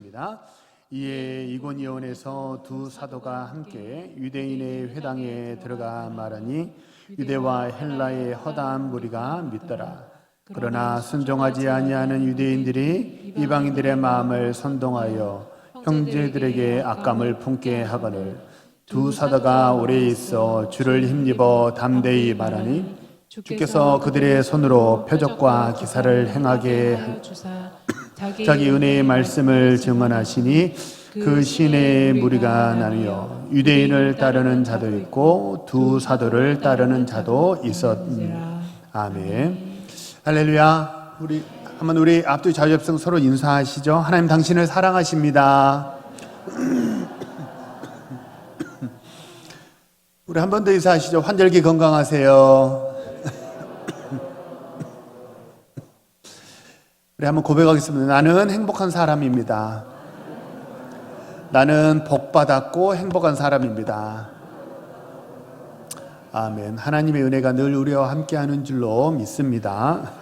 읽겠습니다. 이에 이고니온에서 두 사도가 함께 유대인의 회당에 들어가 말하니 유대와 헬라의 허다한 무리가 믿더라. 그러나 순종하지 아니하는 유대인들이 이방인들의 마음을 선동하여 형제들에게 악감을 품게 하거늘 두 사도가 오래 있어 주를 힘입어 담대히 말하니 주께서 그들의 손으로 표적과 기사를 행하게 하시사 자기 은혜의 말씀을 증언하시니 그 시내의 무리가 나뉘어 유대인을 따르는 자도 있고 두 사도를 따르는 자도 있었니. 아멘. 할렐루야. 우리 앞뒤 자유협성 서로 인사하시죠. 하나님 당신을 사랑하십니다. 우리 한 번 더 인사하시죠. 환절기 건강하세요. 우리 한번 고백하겠습니다. 나는 행복한 사람입니다. 나는 복받았고 행복한 사람입니다. 아멘. 하나님의 은혜가 늘 우리와 함께하는 줄로 믿습니다.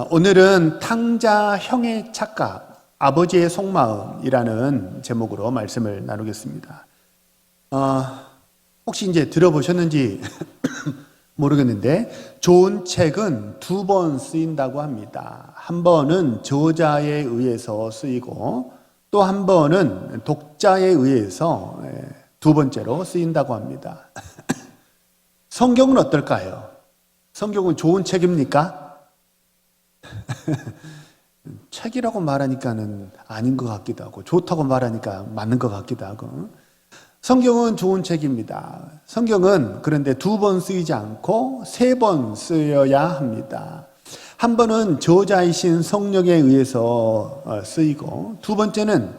오늘은 탕자 형의 착각, 아버지의 속마음이라는 제목으로 말씀을 나누겠습니다. 혹시 이제 들어보셨는지 모르겠는데 좋은 책은 두 번 쓰인다고 합니다. 한 번은 저자에 의해서 쓰이고 또 한 번은 독자에 의해서 두 번째로 쓰인다고 합니다. 성경은 어떨까요? 성경은 좋은 책입니까? 책이라고 말하니까는 아닌 것 같기도 하고 좋다고 말하니까 맞는 것 같기도 하고. 성경은 좋은 책입니다. 성경은 그런데 두 번 쓰이지 않고 세 번 쓰여야 합니다. 한 번은 저자이신 성령에 의해서 쓰이고 두 번째는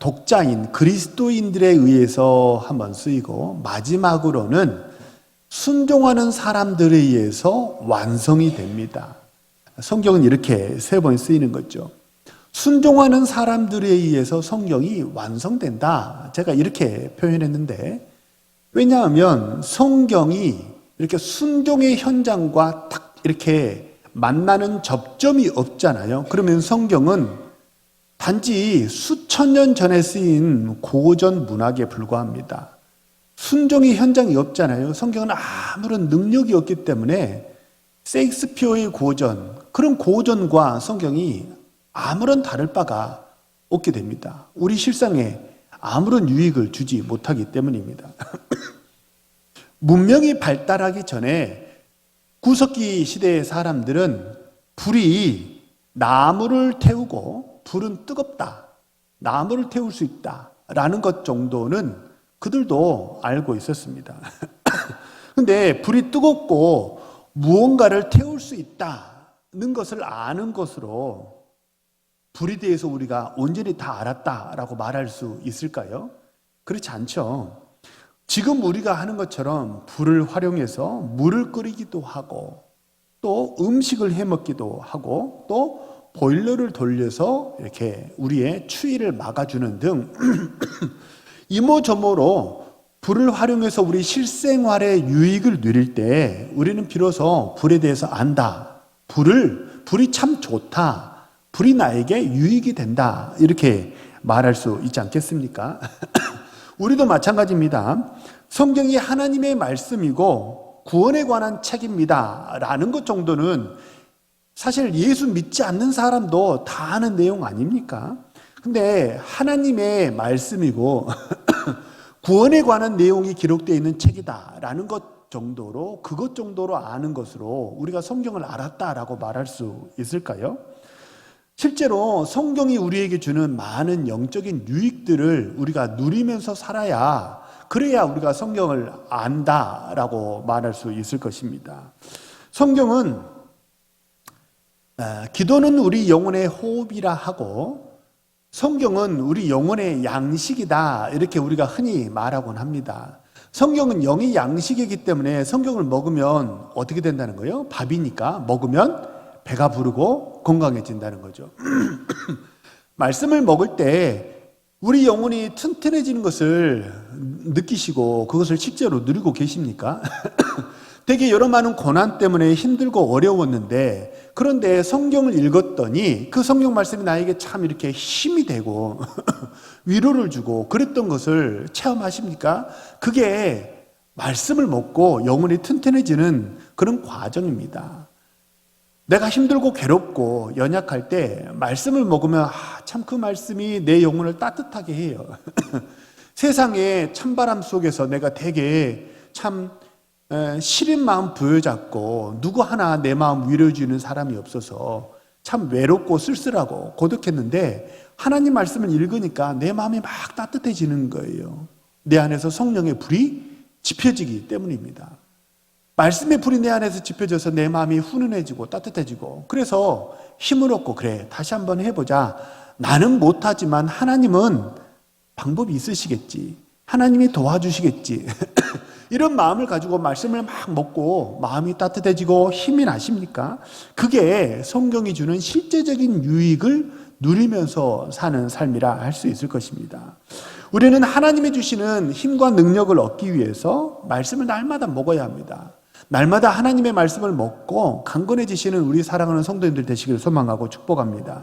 독자인 그리스도인들에 의해서 한 번 쓰이고 마지막으로는 순종하는 사람들에 의해서 완성이 됩니다. 성경은 이렇게 세 번 쓰이는 거죠. 순종하는 사람들에 의해서 성경이 완성된다. 제가 이렇게 표현했는데, 왜냐하면 성경이 이렇게 순종의 현장과 딱 이렇게 만나는 접점이 없잖아요. 그러면 성경은 단지 수천 년 전에 쓰인 고전 문학에 불과합니다. 순종의 현장이 없잖아요. 성경은 아무런 능력이 없기 때문에 셰익스피어의 고전, 그런 고전과 성경이 아무런 다를 바가 없게 됩니다. 우리 실상에 아무런 유익을 주지 못하기 때문입니다. 문명이 발달하기 전에 구석기 시대의 사람들은 불이 나무를 태우고 불은 뜨겁다, 나무를 태울 수 있다라는 것 정도는 그들도 알고 있었습니다. 그런데 불이 뜨겁고 무언가를 태울 수 있다는 것을 아는 것으로 불에 대해서 우리가 온전히 다 알았다라고 말할 수 있을까요? 그렇지 않죠. 지금 우리가 하는 것처럼 불을 활용해서 물을 끓이기도 하고 또 음식을 해먹기도 하고 또 보일러를 돌려서 이렇게 우리의 추위를 막아주는 등 이모저모로 불을 활용해서 우리 실생활의 유익을 누릴 때 우리는 비로소 불에 대해서 안다. 불이 참 좋다. 불이 나에게 유익이 된다. 이렇게 말할 수 있지 않겠습니까? 우리도 마찬가지입니다. 성경이 하나님의 말씀이고 구원에 관한 책입니다. 라는 것 정도는 사실 예수 믿지 않는 사람도 다 아는 내용 아닙니까? 근데 하나님의 말씀이고 구원에 관한 내용이 기록되어 있는 책이다라는 것 정도로 그것 정도로 아는 것으로 우리가 성경을 알았다라고 말할 수 있을까요? 실제로 성경이 우리에게 주는 많은 영적인 유익들을 우리가 누리면서 살아야 그래야 우리가 성경을 안다라고 말할 수 있을 것입니다. 성경은 기도는 우리 영혼의 호흡이라 하고 성경은 우리 영혼의 양식이다 이렇게 우리가 흔히 말하곤 합니다. 성경은 영의 양식이기 때문에 성경을 먹으면 어떻게 된다는 거예요? 밥이니까 먹으면 배가 부르고 건강해진다는 거죠. 말씀을 먹을 때 우리 영혼이 튼튼해지는 것을 느끼시고 그것을 실제로 누리고 계십니까? 되게 여러 많은 고난 때문에 힘들고 어려웠는데, 그런데 성경을 읽었더니 그 성경 말씀이 나에게 참 이렇게 힘이 되고 위로를 주고 그랬던 것을 체험하십니까? 그게 말씀을 먹고 영혼이 튼튼해지는 그런 과정입니다. 내가 힘들고 괴롭고 연약할 때 말씀을 먹으면 참 그 말씀이 내 영혼을 따뜻하게 해요. 세상의 찬바람 속에서 내가 되게 참 시린 마음 부여잡고 누구 하나 내 마음 위로해주는 사람이 없어서 참 외롭고 쓸쓸하고 고독했는데, 하나님 말씀을 읽으니까 내 마음이 막 따뜻해지는 거예요. 내 안에서 성령의 불이 지펴지기 때문입니다. 말씀의 불이 내 안에서 지펴져서 내 마음이 훈훈해지고 따뜻해지고, 그래서 힘을 얻고, 그래 다시 한번 해보자. 나는 못하지만 하나님은 방법이 있으시겠지, 하나님이 도와주시겠지 이런 마음을 가지고 말씀을 막 먹고 마음이 따뜻해지고 힘이 나십니까? 그게 성경이 주는 실제적인 유익을 누리면서 사는 삶이라 할 수 있을 것입니다. 우리는 하나님이 주시는 힘과 능력을 얻기 위해서 말씀을 날마다 먹어야 합니다. 날마다 하나님의 말씀을 먹고 강건해지시는 우리 사랑하는 성도님들 되시기를 소망하고 축복합니다.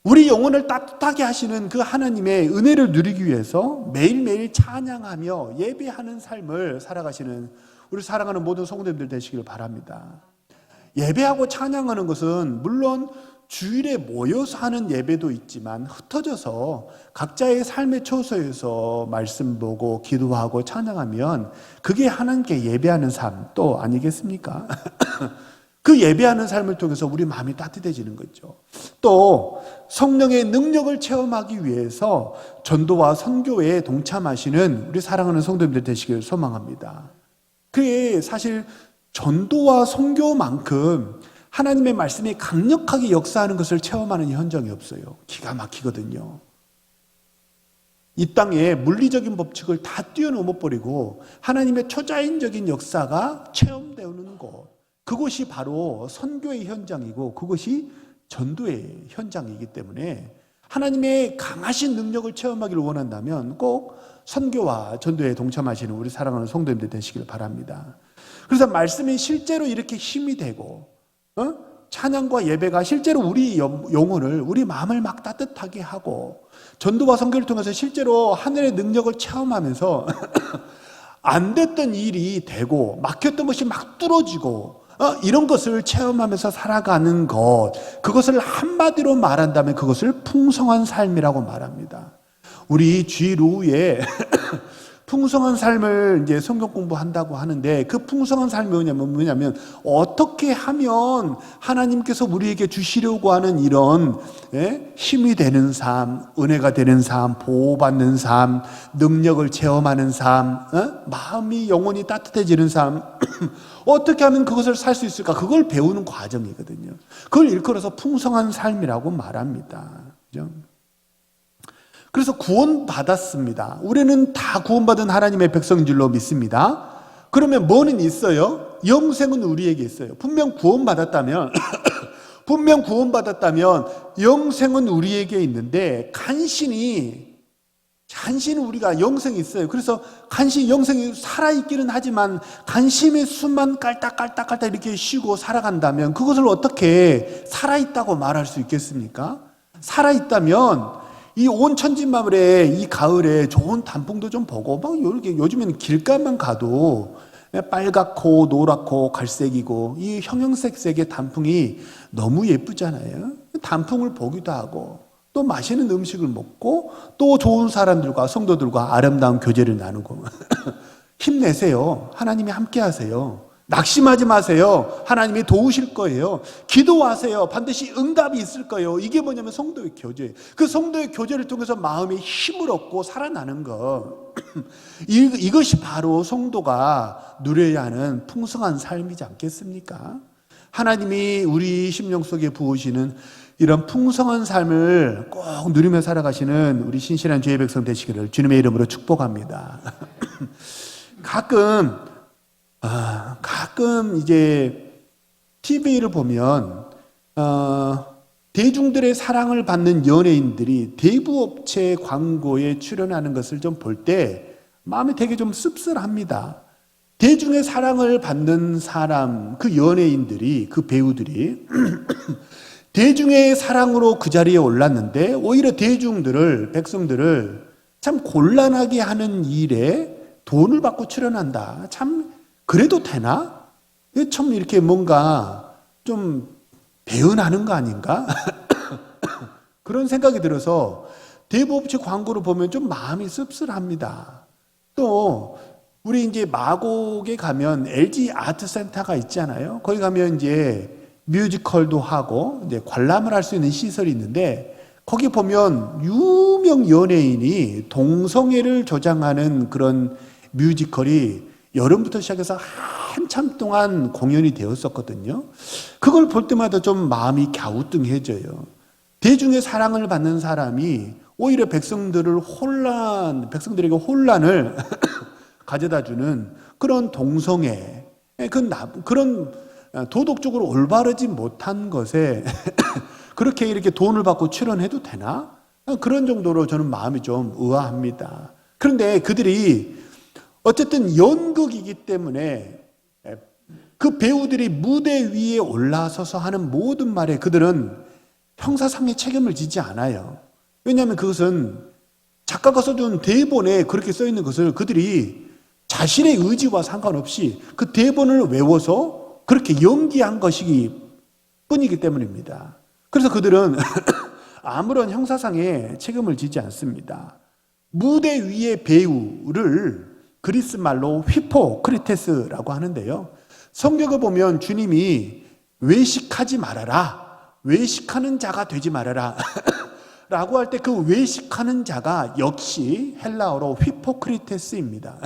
우리 영혼을 따뜻하게 하시는 그 하나님의 은혜를 누리기 위해서 매일매일 찬양하며 예배하는 삶을 살아가시는 우리 사랑하는 모든 성도님들 되시기를 바랍니다. 예배하고 찬양하는 것은 물론 주일에 모여서 하는 예배도 있지만, 흩어져서 각자의 삶의 처소에서 말씀 보고 기도하고 찬양하면 그게 하나님께 예배하는 삶 또 아니겠습니까? 그 예배하는 삶을 통해서 우리 마음이 따뜻해지는 거죠. 또 성령의 능력을 체험하기 위해서 전도와 선교에 동참하시는 우리 사랑하는 성도님들 되시기를 소망합니다. 그게 사실 전도와 선교만큼 하나님의 말씀이 강력하게 역사하는 것을 체험하는 현장이 없어요. 기가 막히거든요. 이 땅에 물리적인 법칙을 다 뛰어넘어 버리고 하나님의 초자연적인 역사가 체험되는 곳, 그곳이 바로 선교의 현장이고 그것이 전도의 현장이기 때문에, 하나님의 강하신 능력을 체험하기를 원한다면 꼭 선교와 전도에 동참하시는 우리 사랑하는 성도님들 되시길 바랍니다. 그래서 말씀이 실제로 이렇게 힘이 되고 찬양과 예배가 실제로 우리 영혼을, 우리 마음을 막 따뜻하게 하고, 전도와 선교를 통해서 실제로 하늘의 능력을 체험하면서 안 됐던 일이 되고 막혔던 것이 막 뚫어지고 이런 것을 체험하면서 살아가는 것, 그것을 한마디로 말한다면 그것을 풍성한 삶이라고 말합니다. 우리 주일 오후에 풍성한 삶을 이제 성경 공부한다고 하는데, 그 풍성한 삶이 뭐냐면 어떻게 하면 하나님께서 우리에게 주시려고 하는 이런 힘이 되는 삶, 은혜가 되는 삶, 보호받는 삶, 능력을 체험하는 삶, 마음이 영혼이 따뜻해지는 삶 어떻게 하면 그것을 살 수 있을까? 그걸 배우는 과정이거든요. 그걸 일컬어서 풍성한 삶이라고 말합니다. 그죠? 그래서 구원받았습니다. 우리는 다 구원받은 하나님의 백성인 줄로 믿습니다. 그러면 뭐는 있어요? 영생은 우리에게 있어요. 분명 구원받았다면 영생은 우리에게 있는데, 간신히 우리가 영생이 있어요. 그래서 간신히 영생이 살아있기는 하지만 간신히 숨만 깔딱깔딱 이렇게 쉬고 살아간다면 그것을 어떻게 살아있다고 말할 수 있겠습니까? 살아있다면 이 온 천지만물에 이 가을에 좋은 단풍도 좀 보고, 막 이렇게 요즘에는 길가만 가도 빨갛고 노랗고 갈색이고 이 형형색색의 단풍이 너무 예쁘잖아요. 단풍을 보기도 하고 또 맛있는 음식을 먹고 또 좋은 사람들과 성도들과 아름다운 교제를 나누고 힘내세요. 하나님이 함께 하세요. 낙심하지 마세요. 하나님이 도우실 거예요. 기도하세요. 반드시 응답이 있을 거예요. 이게 뭐냐면 성도의 교제예요. 그 성도의 교제를 통해서 마음의 힘을 얻고 살아나는 것, 이것이 바로 성도가 누려야 하는 풍성한 삶이지 않겠습니까? 하나님이 우리 심령 속에 부으시는 이런 풍성한 삶을 꼭 누리며 살아가시는 우리 신실한 주의 백성 되시기를 주님의 이름으로 축복합니다. 가끔 이제 TV를 보면 대중들의 사랑을 받는 연예인들이 대부업체 광고에 출연하는 것을 좀 볼 때 마음이 되게 좀 씁쓸합니다. 대중의 사랑을 받는 사람, 그 연예인들이, 그 배우들이 대중의 사랑으로 그 자리에 올랐는데 오히려 대중들을, 백성들을 참 곤란하게 하는 일에 돈을 받고 출연한다. 참 그래도 되나? 참 이렇게 뭔가 좀 배은하는 거 아닌가? 그런 생각이 들어서 대부업체 광고를 보면 좀 마음이 씁쓸합니다. 또 우리 이제 마곡에 가면 LG 아트센터가 있잖아요. 거기 가면 이제 뮤지컬도 하고 이제 관람을 할 수 있는 시설이 있는데 거기 보면 유명 연예인이 동성애를 조장하는 그런 뮤지컬이 여름부터 시작해서 한참 동안 공연이 되었었거든요. 그걸 볼 때마다 좀 마음이 갸우뚱해져요. 대중의 사랑을 받는 사람이 오히려 백성들에게 혼란을 가져다 주는 그런 동성애, 그런 도덕적으로 올바르지 못한 것에 그렇게 이렇게 돈을 받고 출연해도 되나? 그런 정도로 저는 마음이 좀 의아합니다. 그런데 그들이 어쨌든 연극이기 때문에 그 배우들이 무대 위에 올라서서 하는 모든 말에 그들은 형사상의 책임을 지지 않아요. 왜냐하면 그것은 작가가 써준 대본에 그렇게 써 있는 것을 그들이 자신의 의지와 상관없이 그 대본을 외워서 그렇게 연기한 것이기 뿐이기 때문입니다. 그래서 그들은 아무런 형사상의 책임을 지지 않습니다. 무대 위의 배우를 그리스 말로 휘포크리테스라고 하는데요. 성경을 보면 주님이 외식하지 말아라, 외식하는 자가 되지 말아라 라고 할 때 그 외식하는 자가 역시 헬라어로 휘포크리테스입니다.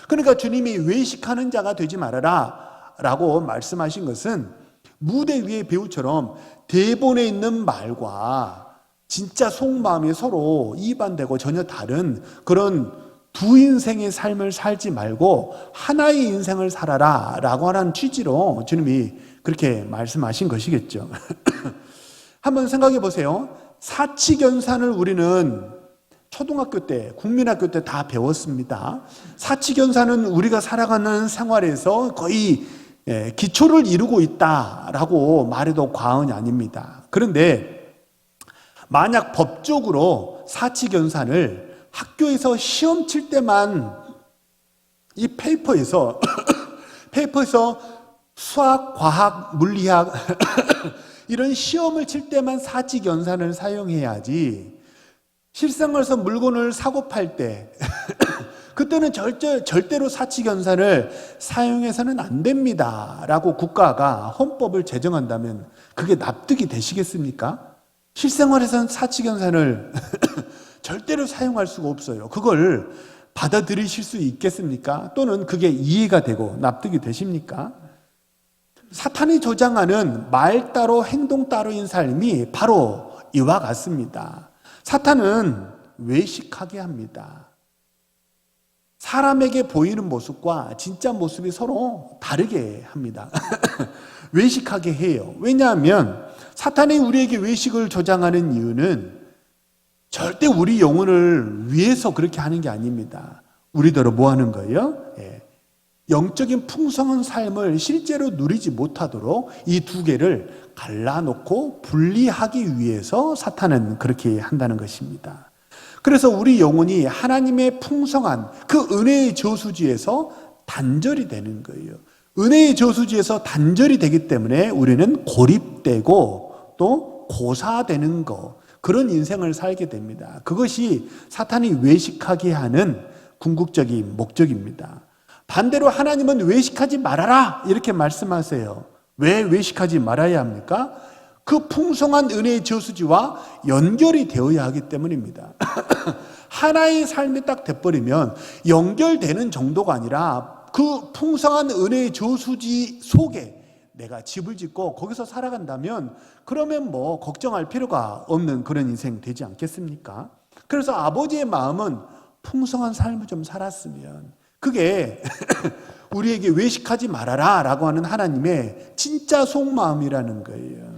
그러니까 주님이 외식하는 자가 되지 말아라 라고 말씀하신 것은 무대 위의 배우처럼 대본에 있는 말과 진짜 속마음이 서로 이반되고 전혀 다른 그런 두 인생의 삶을 살지 말고 하나의 인생을 살아라 라고 하는 취지로 주님이 그렇게 말씀하신 것이겠죠. 한번 생각해 보세요. 사치견산을 우리는 초등학교 때, 국민학교 때 다 배웠습니다. 사치견산은 우리가 살아가는 생활에서 거의 기초를 이루고 있다라고 말해도 과언이 아닙니다. 그런데 만약 법적으로 사치견산을 학교에서 시험 칠 때만 이 페이퍼에서 수학, 과학, 물리학 이런 시험을 칠 때만 사치견산을 사용해야지 실생활에서 물건을 사고 팔 때 그때는 절대로 사치견산을 사용해서는 안 됩니다 라고 국가가 헌법을 제정한다면 그게 납득이 되시겠습니까? 실생활에서는 사치견산을 절대로 사용할 수가 없어요. 그걸 받아들이실 수 있겠습니까? 또는 그게 이해가 되고 납득이 되십니까? 사탄이 조장하는 말 따로 행동 따로인 삶이 바로 이와 같습니다. 사탄은 외식하게 합니다. 사람에게 보이는 모습과 진짜 모습이 서로 다르게 합니다. 외식하게 해요. 왜냐하면 사탄이 우리에게 외식을 조장하는 이유는 절대 우리 영혼을 위해서 그렇게 하는 게 아닙니다. 우리더러 뭐 하는 거예요? 영적인 풍성한 삶을 실제로 누리지 못하도록 이 두 개를 갈라놓고 분리하기 위해서 사탄은 그렇게 한다는 것입니다. 그래서 우리 영혼이 하나님의 풍성한 그 은혜의 저수지에서 단절이 되는 거예요. 은혜의 저수지에서 단절이 되기 때문에 우리는 고립되고 또 고사되는 거, 그런 인생을 살게 됩니다. 그것이 사탄이 외식하게 하는 궁극적인 목적입니다. 반대로 하나님은 외식하지 말아라 이렇게 말씀하세요. 왜 외식하지 말아야 합니까? 그 풍성한 은혜의 저수지와 연결이 되어야 하기 때문입니다. 하나의 삶이 딱 돼버리면 연결되는 정도가 아니라 그 풍성한 은혜의 저수지 속에 내가 집을 짓고 거기서 살아간다면 그러면 뭐 걱정할 필요가 없는 그런 인생 되지 않겠습니까? 그래서 아버지의 마음은 풍성한 삶을 좀 살았으면 그게 우리에게 외식하지 말아라 라고 하는 하나님의 진짜 속마음이라는 거예요.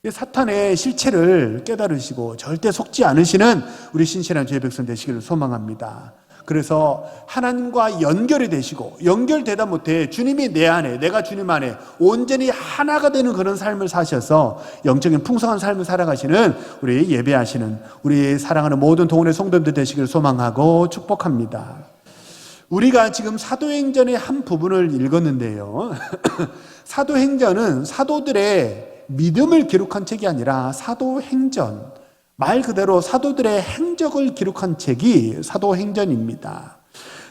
사탄의 실체를 깨달으시고 절대 속지 않으시는 우리 신실한 주의 백성 되시기를 소망합니다. 그래서 하나님과 연결이 되시고, 연결되다 못해 주님이 내 안에, 내가 주님 안에 온전히 하나가 되는 그런 삶을 사셔서 영적인 풍성한 삶을 살아가시는 우리 예배하시는 우리 사랑하는 모든 동원의 성도님들 되시기를 소망하고 축복합니다. 우리가 지금 사도행전의 한 부분을 읽었는데요. 사도행전은 사도들의 믿음을 기록한 책이 아니라 사도행전, 말 그대로 사도들의 행적을 기록한 책이 사도행전입니다.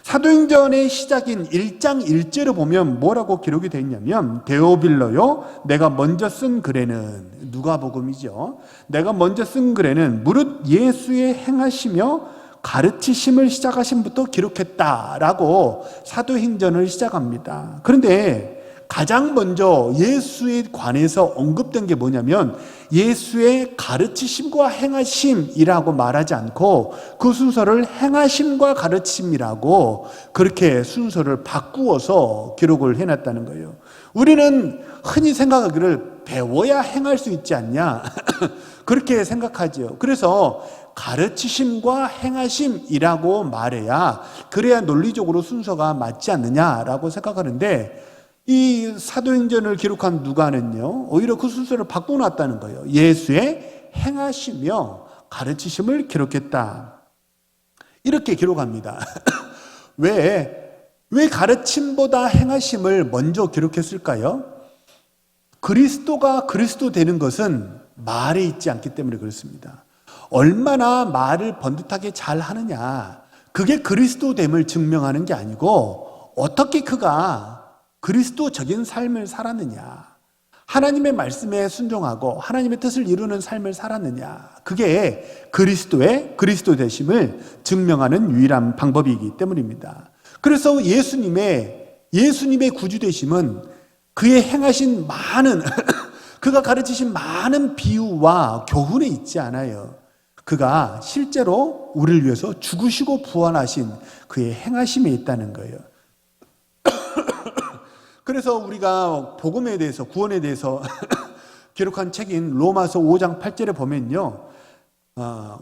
사도행전의 시작인 1장 1절을 보면 뭐라고 기록이 되어 있냐면, 데오빌로요, 내가 먼저 쓴 글에는, 누가복음이죠. 내가 먼저 쓴 글에는 무릇 예수의 행하시며 가르치심을 시작하심부터 기록했다라고 사도행전을 시작합니다. 그런데 가장 먼저 예수에 관해서 언급된 게 뭐냐면 예수의 가르치심과 행하심이라고 말하지 않고 그 순서를 행하심과 가르치심이라고 그렇게 순서를 바꾸어서 기록을 해놨다는 거예요. 우리는 흔히 생각하기를 배워야 행할 수 있지 않냐 그렇게 생각하죠. 그래서 가르치심과 행하심이라고 말해야, 그래야 논리적으로 순서가 맞지 않느냐라고 생각하는데, 이 사도행전을 기록한 누가는요, 오히려 그 순서를 바꿔놨다는 거예요. 예수의 행하시며 가르치심을 기록했다, 이렇게 기록합니다. 왜 가르침보다 행하심을 먼저 기록했을까요? 그리스도가 그리스도 되는 것은 말에 있지 않기 때문에 그렇습니다. 얼마나 말을 번듯하게 잘 하느냐, 그게 그리스도됨을 증명하는 게 아니고 어떻게 그가 그리스도적인 삶을 살았느냐, 하나님의 말씀에 순종하고 하나님의 뜻을 이루는 삶을 살았느냐, 그게 그리스도의 그리스도 되심을 증명하는 유일한 방법이기 때문입니다. 그래서 예수님의 구주 되심은 그의 행하신 많은 그가 가르치신 많은 비유와 교훈에 있지 않아요. 그가 실제로 우리를 위해서 죽으시고 부활하신 그의 행하심에 있다는 거예요. 그래서 우리가 복음에 대해서, 구원에 대해서 기록한 책인 로마서 5장 8절에 보면요,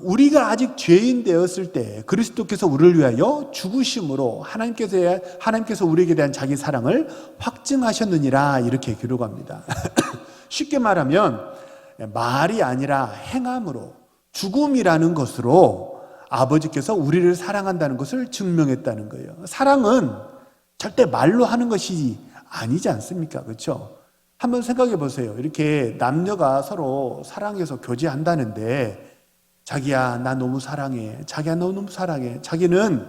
우리가 아직 죄인 되었을 때 그리스도께서 우리를 위하여 죽으심으로 하나님께서 우리에게 대한 자기 사랑을 확증하셨느니라, 이렇게 기록합니다. 쉽게 말하면 말이 아니라 행함으로, 죽음이라는 것으로 아버지께서 우리를 사랑한다는 것을 증명했다는 거예요. 사랑은 절대 말로 하는 것이 아니지 않습니까? 그렇죠? 한번 생각해 보세요. 이렇게 남녀가 서로 사랑해서 교제한다는데, 자기야 나 너무 사랑해, 자기야 너 너무 사랑해, 자기는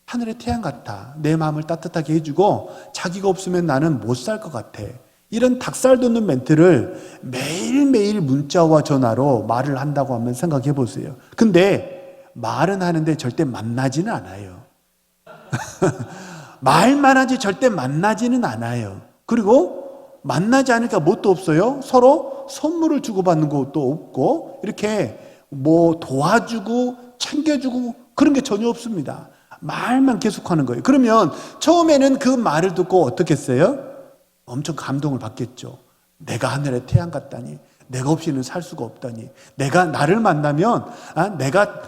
하늘의 태양 같아, 내 마음을 따뜻하게 해주고 자기가 없으면 나는 못 살 것 같아, 이런 닭살 돋는 멘트를 매일매일 문자와 전화로 말을 한다고 하면 생각해 보세요. 근데 말은 하는데 절대 만나지는 않아요. 말만 하지 절대 만나지는 않아요. 그리고 만나지 않으니까 뭣도 없어요. 서로 선물을 주고받는 것도 없고, 이렇게 뭐 도와주고 챙겨주고 그런 게 전혀 없습니다. 말만 계속하는 거예요. 그러면 처음에는 그 말을 듣고 어떻게 했어요? 엄청 감동을 받겠죠. 내가 하늘의 태양 같다니, 내가 없이는 살 수가 없다니, 내가 나를 만나면 내가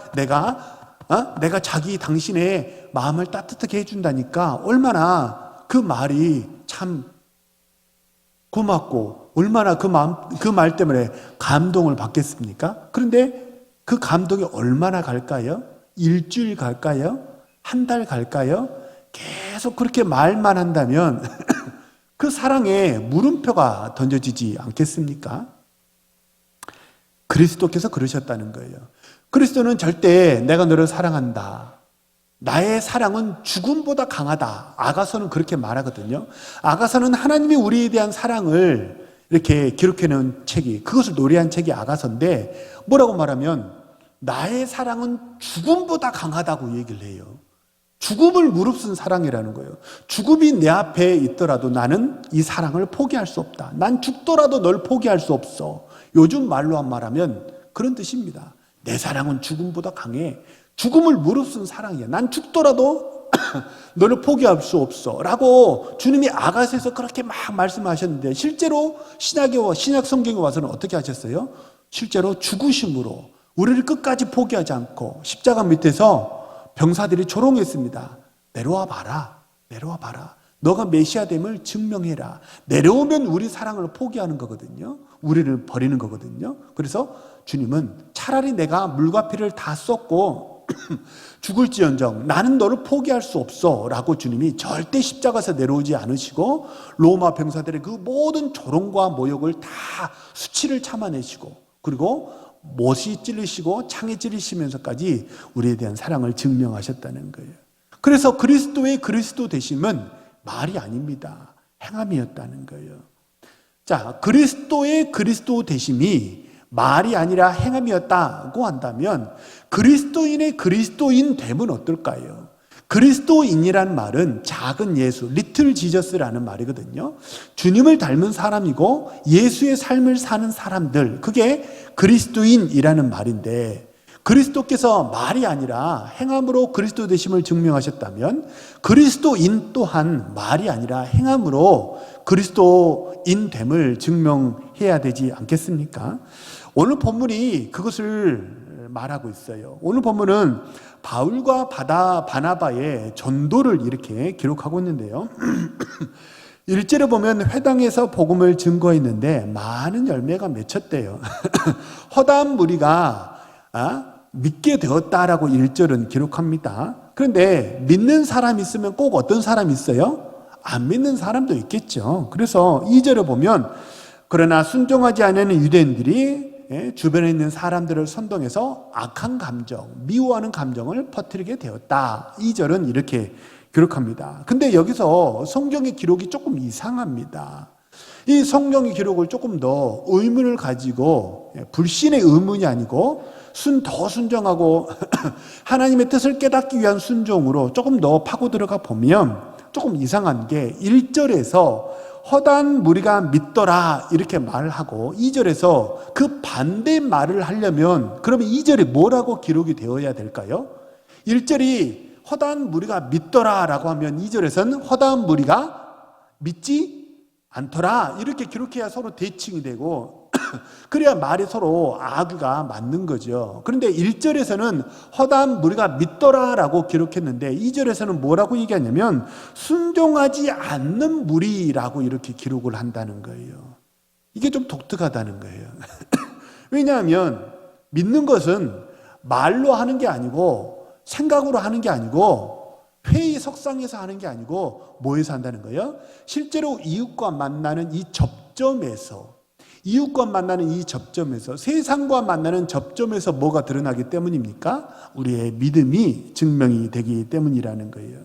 당신의 마음을 따뜻하게 해준다니까, 얼마나 그 말이 참 고맙고 얼마나 그 말 때문에 감동을 받겠습니까? 그런데 그 감동이 얼마나 갈까요? 일주일 갈까요? 한 달 갈까요? 계속 그렇게 말만 한다면 그 사랑에 물음표가 던져지지 않겠습니까? 그리스도께서 그러셨다는 거예요. 그리스도는 절대 내가 너를 사랑한다, 나의 사랑은 죽음보다 강하다, 아가서는 그렇게 말하거든요. 아가서는 하나님이 우리에 대한 사랑을 이렇게 기록해놓은 책이, 그것을 노래한 책이 아가서인데, 뭐라고 말하면 나의 사랑은 죽음보다 강하다고 얘기를 해요. 죽음을 무릅쓴 사랑이라는 거예요. 죽음이 내 앞에 있더라도 나는 이 사랑을 포기할 수 없다. 난 죽더라도 널 포기할 수 없어. 요즘 말로 말하면 그런 뜻입니다. 내 사랑은 죽음보다 강해. 죽음을 무릅쓴 사랑이야. 난 죽더라도 너를 포기할 수 없어 라고 주님이 아가서에서 그렇게 막 말씀하셨는데, 실제로 신약 성경에 와서는 어떻게 하셨어요? 실제로 죽으심으로 우리를 끝까지 포기하지 않고 십자가 밑에서 병사들이 조롱했습니다. 내려와 봐라. 내려와 봐라. 너가 메시아 됨을 증명해라. 내려오면 우리 사랑을 포기하는 거거든요. 우리를 버리는 거거든요. 그래서 주님은 차라리 내가 물과 피를 다 쏟고 죽을지언정 나는 너를 포기할 수 없어 라고 주님이 절대 십자가에서 내려오지 않으시고 로마 병사들의 그 모든 조롱과 모욕을 다 수치를 참아내시고 그리고 못이 찔리시고 창에 찔리시면서까지 우리에 대한 사랑을 증명하셨다는 거예요. 그래서 그리스도의 그리스도 되심은 말이 아닙니다. 행함이었다는 거예요. 자, 그리스도의 그리스도 되심이 말이 아니라 행함이었다고 한다면 그리스도인의 그리스도인 됨은 어떨까요? 그리스도인이란 말은 작은 예수, 리틀 지저스라는 말이거든요. 주님을 닮은 사람이고 예수의 삶을 사는 사람들, 그게 그리스도인이라는 말인데 그리스도께서 말이 아니라 행함으로 그리스도 되심을 증명하셨다면 그리스도인 또한 말이 아니라 행함으로 그리스도인 됨을 증명해야 되지 않겠습니까? 오늘 본문이 그것을 말하고 있어요. 오늘 본문은 바울과 바나바의 전도를 이렇게 기록하고 있는데요. 1절에 보면 회당에서 복음을 증거했는데 많은 열매가 맺혔대요. 허다한 무리가 믿게 되었다라고 1절은 기록합니다. 그런데 믿는 사람이 있으면 꼭 어떤 사람이 있어요? 안 믿는 사람도 있겠죠. 그래서 2절에 보면 그러나 순종하지 않는 유대인들이 주변에 있는 사람들을 선동해서 악한 감정, 미워하는 감정을 퍼뜨리게 되었다. 2절은 이렇게 기록합니다. 근데 여기서 성경의 기록이 조금 이상합니다. 이 성경의 기록을 조금 더 의문을 가지고 불신의 의문이 아니고 더 순종하고 하나님의 뜻을 깨닫기 위한 순종으로 조금 더 파고 들어가 보면 조금 이상한 게 1절에서 허다한 무리가 믿더라 이렇게 말을 하고 2절에서 그 반대 말을 하려면 그러면 2절에 뭐라고 기록이 되어야 될까요? 1절이 허다한 무리가 믿더라 라고 하면 2절에서는 허다한 무리가 믿지 않더라 이렇게 기록해야 서로 대칭이 되고 그래야 말이 서로 아귀가 맞는 거죠. 그런데 1절에서는 허다한 무리가 믿더라 라고 기록했는데 2절에서는 뭐라고 얘기하냐면 순종하지 않는 무리라고 이렇게 기록을 한다는 거예요. 이게 좀 독특하다는 거예요. 왜냐하면 믿는 것은 말로 하는 게 아니고 생각으로 하는 게 아니고 회의 석상에서 하는 게 아니고 뭐에서 한다는 거예요? 실제로 이웃과 만나는 이 접점에서 이웃과 만나는 이 접점에서 세상과 만나는 접점에서 뭐가 드러나기 때문입니까? 우리의 믿음이 증명이 되기 때문이라는 거예요.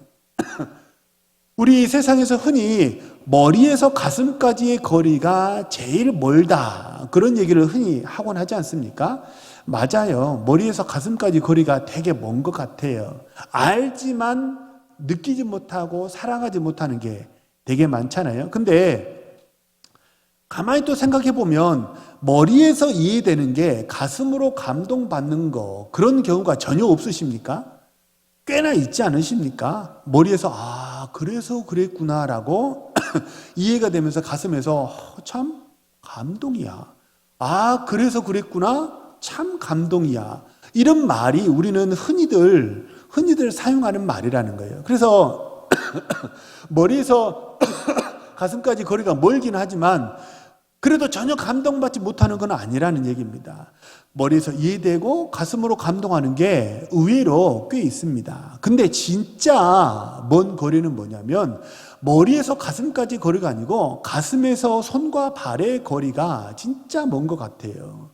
우리 세상에서 흔히 머리에서 가슴까지의 거리가 제일 멀다 그런 얘기를 흔히 하곤 하지 않습니까? 맞아요. 머리에서 가슴까지 거리가 되게 먼 것 같아요. 알지만 느끼지 못하고 사랑하지 못하는 게 되게 많잖아요. 근데 가만히 또 생각해 보면 머리에서 이해되는 게 가슴으로 감동받는 거 그런 경우가 전혀 없으십니까? 꽤나 있지 않으십니까? 머리에서 그래서 그랬구나라고 이해가 되면서 가슴에서 참 감동이야. 그래서 그랬구나. 참 감동이야. 이런 말이 우리는 흔히들 사용하는 말이라는 거예요. 그래서 머리에서 가슴까지 거리가 멀긴 하지만 그래도 전혀 감동받지 못하는 건 아니라는 얘기입니다. 머리에서 이해되고 가슴으로 감동하는 게 의외로 꽤 있습니다. 근데 진짜 먼 거리는 뭐냐면 머리에서 가슴까지 거리가 아니고 가슴에서 손과 발의 거리가 진짜 먼 것 같아요.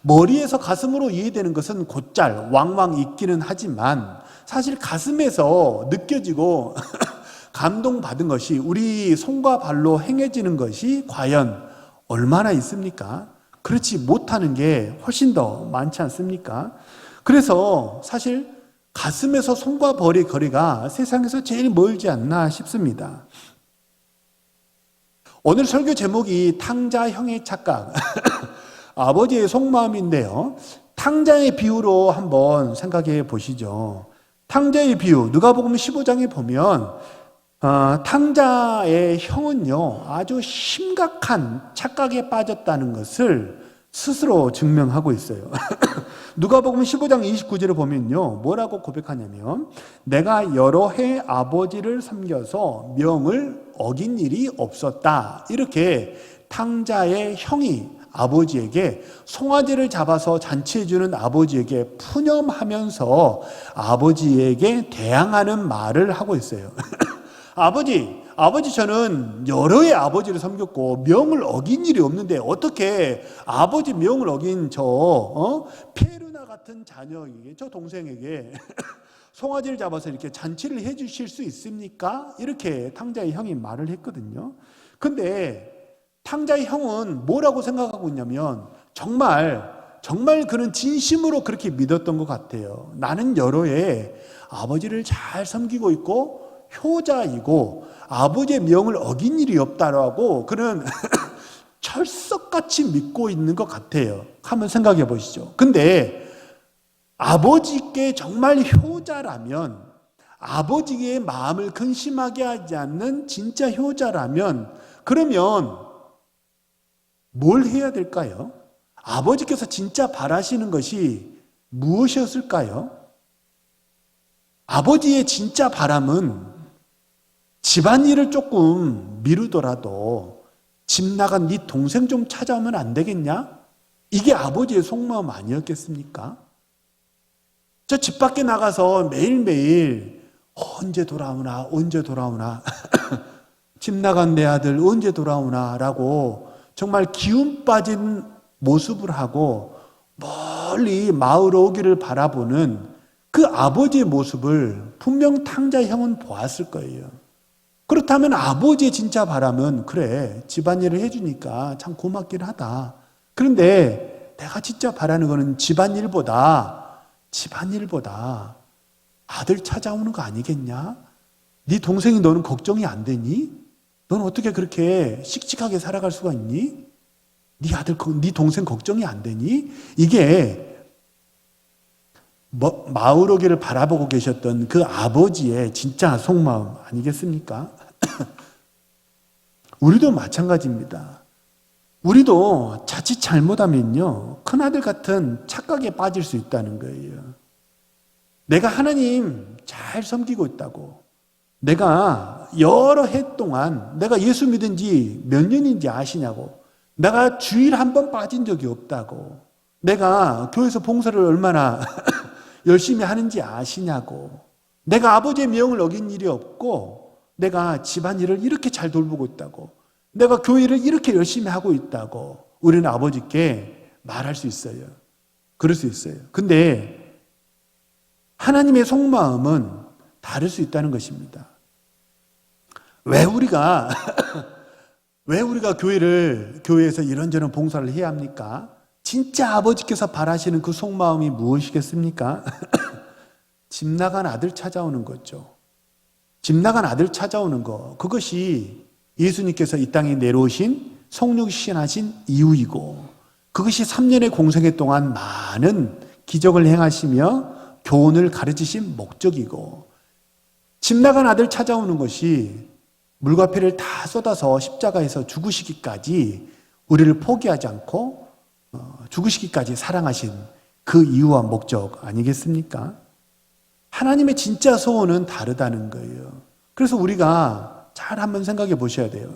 머리에서 가슴으로 이해되는 것은 곧잘 왕왕 있기는 하지만 사실 가슴에서 느껴지고 감동받은 것이 우리 손과 발로 행해지는 것이 과연 얼마나 있습니까? 그렇지 못하는 게 훨씬 더 많지 않습니까? 그래서 사실 가슴에서 손과 발의 거리가 세상에서 제일 멀지 않나 싶습니다. 오늘 설교 제목이 탕자형의 착각 아버지의 속마음인데요. 탕자의 비유로 한번 생각해 보시죠. 탕자의 비유 누가복음 15장에 보면 탕자의 형은요 아주 심각한 착각에 빠졌다는 것을 스스로 증명하고 있어요. 누가복음 15장 29절을 보면요, 뭐라고 고백하냐면 내가 여러 해 아버지를 섬겨서 명을 어긴 일이 없었다. 이렇게 탕자의 형이 아버지에게 송아지를 잡아서 잔치해주는 아버지에게 푸념하면서 아버지에게 대항하는 말을 하고 있어요. 아버지 저는 여러 해 아버지를 섬겼고 명을 어긴 일이 없는데 어떻게 아버지 명을 어긴 저 페루나 같은 자녀에게, 저 동생에게 송아지를 잡아서 이렇게 잔치를 해주실 수 있습니까? 이렇게 탕자의 형이 말을 했거든요. 근데 탕자의 형은 뭐라고 생각하고 있냐면 정말 그는 진심으로 그렇게 믿었던 것 같아요. 나는 여러 해 아버지를 잘 섬기고 있고 효자이고 아버지의 명을 어긴 일이 없다라고 그는 철석같이 믿고 있는 것 같아요. 한번 생각해 보시죠. 근데 아버지께 정말 효자라면, 아버지의 마음을 근심하게 하지 않는 진짜 효자라면, 그러면 뭘 해야 될까요? 아버지께서 진짜 바라시는 것이 무엇이었을까요? 아버지의 진짜 바람은 집안일을 조금 미루더라도 집 나간 네 동생 좀 찾아오면 안 되겠냐? 이게 아버지의 속마음 아니었겠습니까? 저 집 밖에 나가서 매일매일 언제 돌아오나 집 나간 내 아들 언제 돌아오나 라고 정말 기운 빠진 모습을 하고 멀리 마을 오기를 바라보는 그 아버지의 모습을 분명 탕자 형은 보았을 거예요. 그렇다면 아버지의 진짜 바람은 그래 집안일을 해주니까 참 고맙긴 하다. 그런데 내가 진짜 바라는 거는 집안일보다 아들 찾아오는 거 아니겠냐? 네 동생이 너는 걱정이 안 되니? 넌 어떻게 그렇게 씩씩하게 살아갈 수가 있니? 네 아들, 네 동생 걱정이 안 되니? 이게 마을 오기를 바라보고 계셨던 그 아버지의 진짜 속마음 아니겠습니까? 우리도 마찬가지입니다. 우리도 자칫 잘못하면요, 큰아들 같은 착각에 빠질 수 있다는 거예요. 내가 하나님 잘 섬기고 있다고, 내가 여러 해 동안 내가 예수 믿은 지 몇 년인지 아시냐고, 내가 주일 한 번 빠진 적이 없다고, 내가 교회에서 봉사를 얼마나 열심히 하는지 아시냐고, 내가 아버지의 명을 어긴 일이 없고 내가 집안일을 이렇게 잘 돌보고 있다고, 내가 교회를 이렇게 열심히 하고 있다고 우리는 아버지께 말할 수 있어요. 그럴 수 있어요. 근데 하나님의 속마음은 다를 수 있다는 것입니다. 왜 우리가 교회에서 이런저런 봉사를 해야 합니까? 진짜 아버지께서 바라시는 그 속마음이 무엇이겠습니까? 집 나간 아들 찾아오는 거죠. 집 나간 아들 찾아오는 거, 그것이 예수님께서 이 땅에 내려오신 성육신하신 이유이고, 그것이 3년의 공생애 동안 많은 기적을 행하시며 교훈을 가르치신 목적이고, 집 나간 아들 찾아오는 것이 물과 피를 다 쏟아서 십자가에서 죽으시기까지 우리를 포기하지 않고 죽으시기까지 사랑하신 그 이유와 목적 아니겠습니까? 하나님의 진짜 소원은 다르다는 거예요. 그래서 우리가 잘 한번 생각해 보셔야 돼요.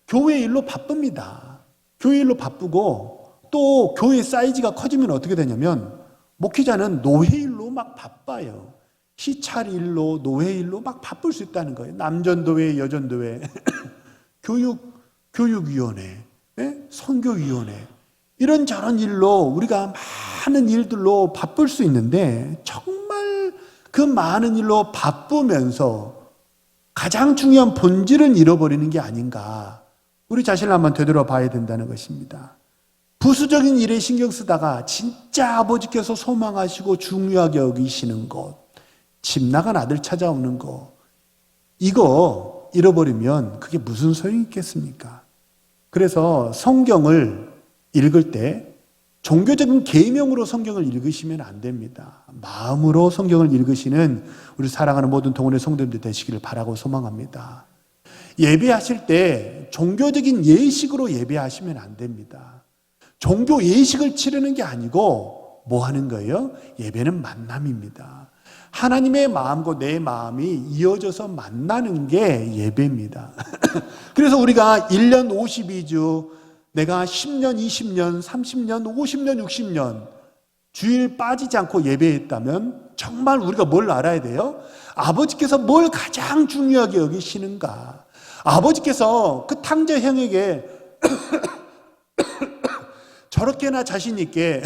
교회 일로 바쁩니다. 교회 일로 바쁘고 또 교회 사이즈가 커지면 어떻게 되냐면 목회자는 노회 일로 막 바빠요. 시찰 일로, 노회 일로 막 바쁠 수 있다는 거예요. 남전도회, 여전도회, 교육위원회, 선교위원회, 이런저런 일로 우리가 많은 일들로 바쁠 수 있는데 정말 그 많은 일로 바쁘면서 가장 중요한 본질은 잃어버리는 게 아닌가. 우리 자신을 한번 되돌아봐야 된다는 것입니다. 부수적인 일에 신경 쓰다가 진짜 아버지께서 소망하시고 중요하게 여기시는 것, 집 나간 아들 찾아오는 거, 이거 잃어버리면 그게 무슨 소용이 있겠습니까? 그래서 성경을 읽을 때 종교적인 계명으로 성경을 읽으시면 안 됩니다. 마음으로 성경을 읽으시는 우리 사랑하는 모든 동원의 성도님들 되시기를 바라고 소망합니다. 예배하실 때 종교적인 예식으로 예배하시면 안 됩니다. 종교 예식을 치르는 게 아니고 뭐 하는 거예요? 예배는 만남입니다. 하나님의 마음과 내 마음이 이어져서 만나는 게 예배입니다. 그래서 우리가 1년 52주, 내가 10년, 20년, 30년, 50년, 60년 주일 빠지지 않고 예배했다면 정말 우리가 뭘 알아야 돼요? 아버지께서 뭘 가장 중요하게 여기시는가? 아버지께서 그 탕자 형에게 저렇게나 자신 있게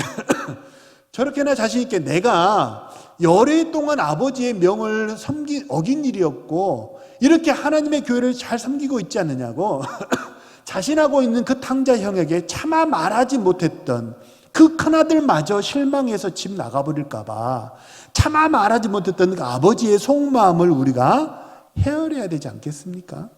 내가 열흘 동안 아버지의 명을 어긴 일이 없고 이렇게 하나님의 교회를 잘 섬기고 있지 않느냐고 자신하고 있는 그 탕자 형에게 차마 말하지 못했던 그 큰아들마저 실망해서 집 나가버릴까 봐 차마 말하지 못했던 그 아버지의 속마음을 우리가 헤아려야 되지 않겠습니까?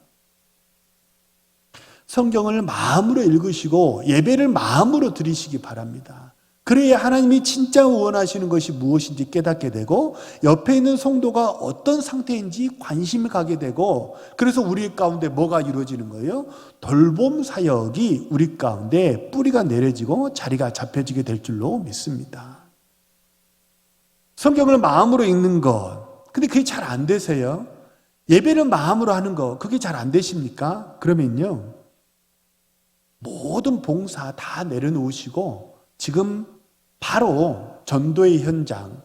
성경을 마음으로 읽으시고 예배를 마음으로 드리시기 바랍니다. 그래야 하나님이 진짜 원하시는 것이 무엇인지 깨닫게 되고 옆에 있는 성도가 어떤 상태인지 관심을 가게 되고 그래서 우리 가운데 뭐가 이루어지는 거예요? 돌봄 사역이 우리 가운데 뿌리가 내려지고 자리가 잡혀지게 될 줄로 믿습니다. 성경을 마음으로 읽는 것, 근데 그게 잘 안 되세요? 예배를 마음으로 하는 거, 그게 잘 안 되십니까? 그러면요, 모든 봉사 다 내려놓으시고 지금 바로 전도의 현장,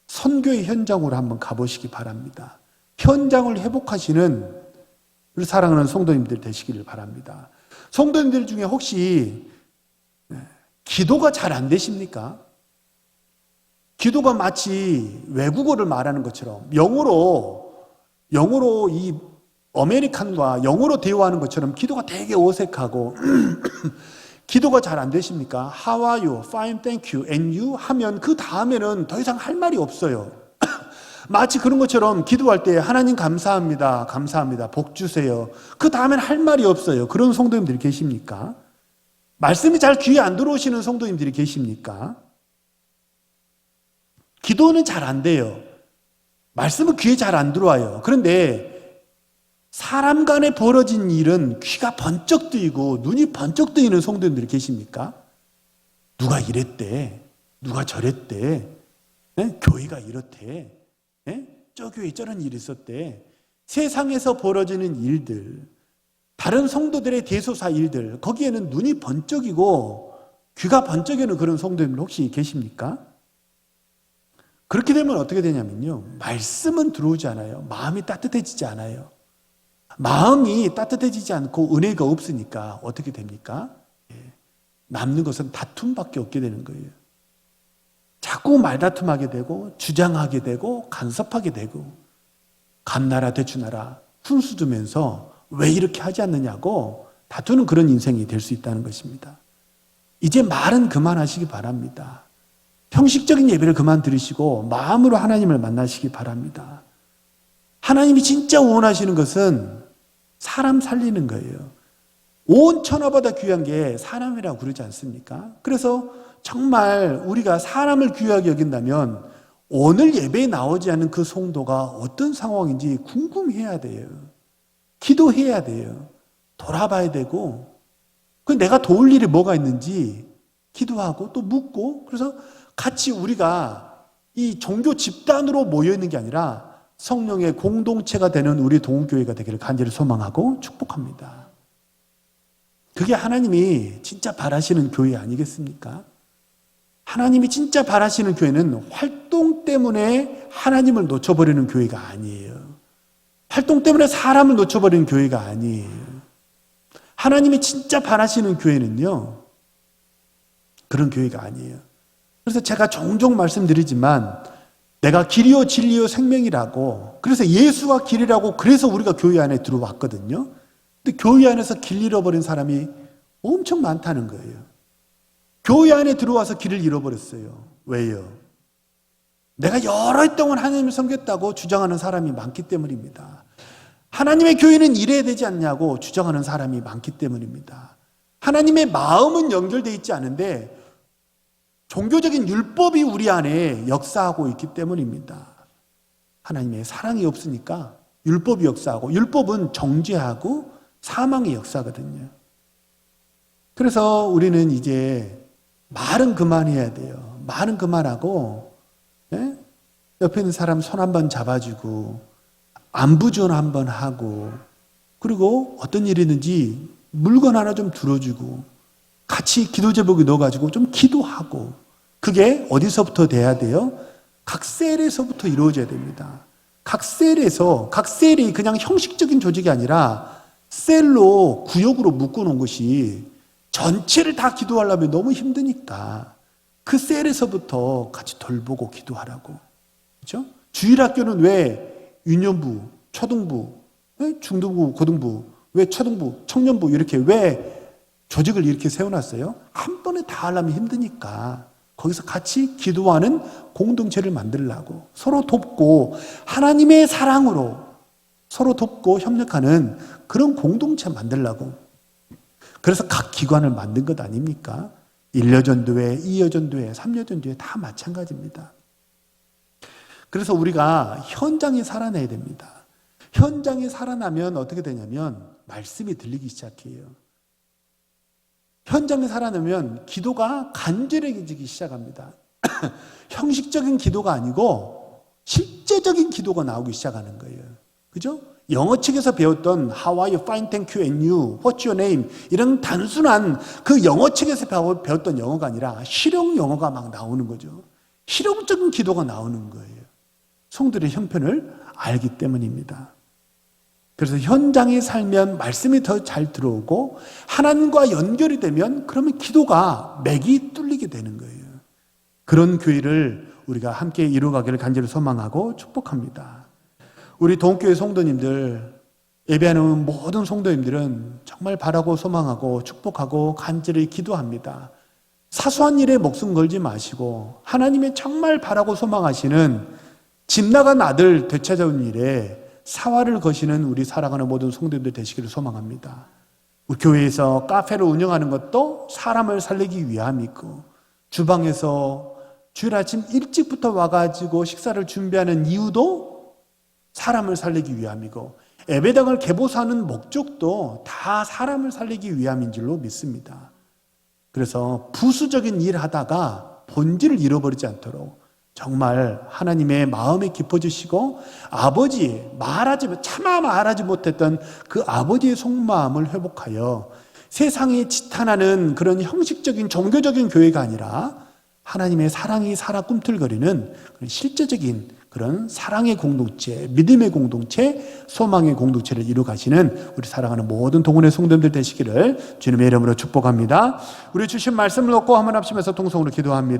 선교의 현장으로 한번 가보시기 바랍니다. 현장을 회복하시는 우리 사랑하는 성도님들 되시기를 바랍니다. 성도님들 중에 혹시 기도가 잘 안 되십니까? 기도가 마치 외국어를 말하는 것처럼 영어로 이 아메리칸과 영어로 대화하는 것처럼 기도가 되게 어색하고 기도가 잘 안 되십니까? How are you? Fine, thank you. And you? 하면 그 다음에는 더 이상 할 말이 없어요. 마치 그런 것처럼 기도할 때 하나님 감사합니다. 감사합니다. 복 주세요. 그 다음에는 할 말이 없어요. 그런 성도님들이 계십니까? 말씀이 잘 귀에 안 들어오시는 성도님들이 계십니까? 기도는 잘 안 돼요. 말씀은 귀에 잘 안 들어와요. 그런데 사람 간에 벌어진 일은 귀가 번쩍 뜨이고 눈이 번쩍 뜨이는 성도님들이 계십니까? 누가 이랬대, 누가 저랬대, 교회가 이렇대, 저 교회에 저런 일이 있었대. 세상에서 벌어지는 일들, 다른 성도들의 대소사 일들, 거기에는 눈이 번쩍이고 귀가 번쩍이는 그런 성도님들 혹시 계십니까? 그렇게 되면 어떻게 되냐면요, 말씀은 들어오지 않아요. 마음이 따뜻해지지 않아요. 마음이 따뜻해지지 않고 은혜가 없으니까 어떻게 됩니까? 남는 것은 다툼밖에 없게 되는 거예요. 자꾸 말다툼하게 되고 주장하게 되고 간섭하게 되고 감나라 대추나라 훈수 두면서 왜 이렇게 하지 않느냐고 다투는 그런 인생이 될 수 있다는 것입니다. 이제 말은 그만하시기 바랍니다. 형식적인 예배를 그만 드리시고 마음으로 하나님을 만나시기 바랍니다. 하나님이 진짜 원하시는 것은 사람 살리는 거예요. 온 천하보다 귀한 게 사람이라고 그러지 않습니까? 그래서 정말 우리가 사람을 귀하게 여긴다면 오늘 예배에 나오지 않는 그 성도가 어떤 상황인지 궁금해야 돼요. 기도해야 돼요. 돌아봐야 되고, 내가 도울 일이 뭐가 있는지 기도하고 또 묻고, 그래서 같이 우리가 이 종교 집단으로 모여 있는 게 아니라 성령의 공동체가 되는 우리 동교회가 되기를 간절히 소망하고 축복합니다. 그게 하나님이 진짜 바라시는 교회 아니겠습니까? 하나님이 진짜 바라시는 교회는 활동 때문에 하나님을 놓쳐버리는 교회가 아니에요. 활동 때문에 사람을 놓쳐버리는 교회가 아니에요. 하나님이 진짜 바라시는 교회는요, 그런 교회가 아니에요. 그래서 제가 종종 말씀드리지만 내가 길이요 진리요 생명이라고, 그래서 예수가 길이라고, 그래서 우리가 교회 안에 들어왔거든요. 근데 교회 안에서 길 잃어버린 사람이 엄청 많다는 거예요. 교회 안에 들어와서 길을 잃어버렸어요. 왜요? 내가 여러 해 동안 하나님을 섬겼다고 주장하는 사람이 많기 때문입니다. 하나님의 교회는 이래야 되지 않냐고 주장하는 사람이 많기 때문입니다. 하나님의 마음은 연결되어 있지 않은데 종교적인 율법이 우리 안에 역사하고 있기 때문입니다. 하나님의 사랑이 없으니까 율법이 역사하고, 율법은 정죄하고 사망의 역사거든요. 그래서 우리는 이제 말은 그만해야 돼요. 말은 그만하고, 예? 옆에 있는 사람 손 한번 잡아주고, 안부 전화 한번 하고, 그리고 어떤 일이 있는지 물건 하나 좀 들어주고, 같이 기도 제목에 넣어가지고 좀 기도하고, 그게 어디서부터 돼야 돼요? 각 셀에서부터 이루어져야 됩니다. 각 셀이 그냥 형식적인 조직이 아니라 셀로, 구역으로 묶어놓은 것이 전체를 다 기도하려면 너무 힘드니까 그 셀에서부터 같이 돌보고 기도하라고. 그렇죠? 주일학교는 왜 유년부, 초등부, 중등부, 고등부, 왜 초등부, 청년부 이렇게 왜 조직을 이렇게 세워놨어요? 한 번에 다 하려면 힘드니까 거기서 같이 기도하는 공동체를 만들려고, 서로 돕고 하나님의 사랑으로 서로 돕고 협력하는 그런 공동체 만들려고. 그래서 각 기관을 만든 것 아닙니까? 1여전도회, 2여전도회, 3여전도회 다 마찬가지입니다. 그래서 우리가 현장에 살아내야 됩니다. 현장에 살아나면 어떻게 되냐면 말씀이 들리기 시작해요. 현장에 살아나면 기도가 간절해지기 시작합니다. 형식적인 기도가 아니고 실제적인 기도가 나오기 시작하는 거예요. 그죠? 영어 책에서 배웠던 How are you? Fine, thank you, and you? What's your name? 이런 단순한 그 영어 책에서 배웠던 영어가 아니라 실용 영어가 막 나오는 거죠. 실용적인 기도가 나오는 거예요. 성도의 형편을 알기 때문입니다. 그래서 현장에 살면 말씀이 더 잘 들어오고 하나님과 연결이 되면 그러면 기도가 맥이 뚫리게 되는 거예요. 그런 교회를 우리가 함께 이루어가기를 간절히 소망하고 축복합니다. 우리 동교회 성도님들, 예배하는 모든 성도님들은 정말 바라고 소망하고 축복하고 간절히 기도합니다. 사소한 일에 목숨 걸지 마시고 하나님의 정말 바라고 소망하시는 집 나간 아들 되찾아온 일에 사활을 거시는 우리 사랑하는 모든 성도님들 되시기를 소망합니다. 우리 교회에서 카페를 운영하는 것도 사람을 살리기 위함이고, 주방에서 주일 아침 일찍부터 와가지고 식사를 준비하는 이유도 사람을 살리기 위함이고, 예배당을 개보수하는 목적도 다 사람을 살리기 위함인 줄로 믿습니다. 그래서 부수적인 일 하다가 본질을 잃어버리지 않도록 정말 하나님의 마음에 깊어지시고 차마 말하지 못했던 그 아버지의 속마음을 회복하여 세상에 지탄하는 그런 형식적인 종교적인 교회가 아니라 하나님의 사랑이 살아 꿈틀거리는 실제적인 그런 사랑의 공동체, 믿음의 공동체, 소망의 공동체를 이루어가시는 우리 사랑하는 모든 동원의 성도님들 되시기를 주님의 이름으로 축복합니다. 우리 주신 말씀을 놓고 한번 합심해서 통성으로 기도합니다.